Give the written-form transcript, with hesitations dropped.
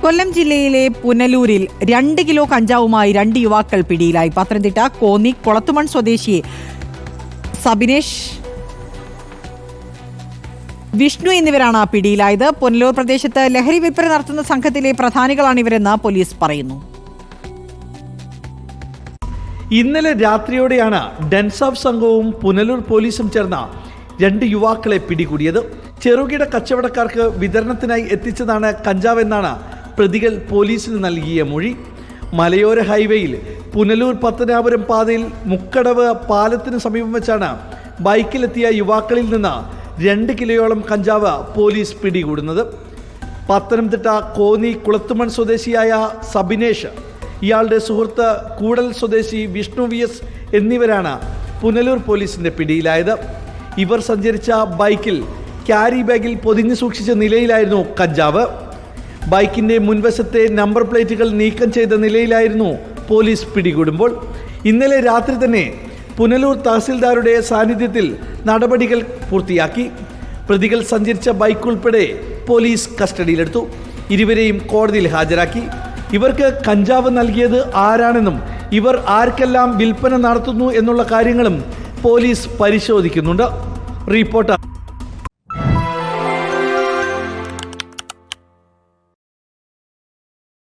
കൊല്ലം ജില്ലയിലെ പുനലൂരിൽ 2 കിലോ കഞ്ചാവുമായി 2 യുവാക്കൾ പിടിയിലായി. പത്തനംതിട്ട കോന്നി കൊളത്തുമൺ സ്വദേശി സബിനേഷ്, വിഷ്ണു എന്നിവരാണ് പിടിയിലായത്. പുനലൂർ പ്രദേശത്ത് ലഹരി വിൽപ്പന നടത്തുന്ന സംഘത്തിലെ പ്രധാനികളാണിവരെന്ന് പോലീസ് പറയുന്നു. ഇന്നലെ രാത്രിയോടെയാണ് ഡെൻസാഫ് സംഘവും പുനലൂർ പോലീസും ചേർന്ന 2 യുവാക്കളെ പിടികൂടിയത്. ചെറുകിട കച്ചവടക്കാർക്ക് വിതരണത്തിനായി എത്തിച്ചതാണ് കഞ്ചാവ് എന്നാണ് പ്രതികൾ പോലീസിന് നൽകിയ മൊഴി. മലയോര ഹൈവേയിൽ പുനലൂർ പത്തനാപുരം പാതയിൽ മുക്കടവ് പാലത്തിന് സമീപം വെച്ചാണ് ബൈക്കിലെത്തിയ യുവാക്കളിൽ നിന്ന് 2 കിലോയോളം കഞ്ചാവ് പോലീസ് പിടികൂടുന്നത്. പത്തനംതിട്ട കോന്നി കുളത്തുമൺ സ്വദേശിയായ സബിനേഷ്, ഇയാളുടെ സുഹൃത്ത് കൂടൽ സ്വദേശി വിഷ്ണു VS എന്നിവരാണ് പുനലൂർ പോലീസിന്റെ പിടിയിലായത്. ഇവർ സഞ്ചരിച്ച ബൈക്കിൽ ക്യാരി ബാഗിൽ പൊതിഞ്ഞു സൂക്ഷിച്ച നിലയിലായിരുന്നു കഞ്ചാവ്. ബൈക്കിന്റെ മുൻവശത്തെ നമ്പർ പ്ലേറ്റുകൾ നീക്കം ചെയ്ത നിലയിലായിരുന്നു പോലീസ് പിടികൂടുമ്പോൾ. ഇന്നലെ രാത്രി തന്നെ പുനലൂർ തഹസിൽദാരുടെ സാന്നിധ്യത്തിൽ നടപടികൾ പൂർത്തിയാക്കി. പ്രതികൾ സഞ്ചരിച്ച ബൈക്ക് ഉൾപ്പെടെ പോലീസ് കസ്റ്റഡിയിലെടുത്തു. ഇരുവരെയും കോടതിയിൽ ഹാജരാക്കി. ഇവർക്ക് കഞ്ചാവ് നൽകിയത് ആരാണെന്നും ഇവർ ആർക്കെല്ലാം വിൽപ്പന നടത്തുന്നു എന്നുള്ള കാര്യങ്ങളും പോലീസ് പരിശോധിക്കുന്നുണ്ട്. റിപ്പോർട്ടർ.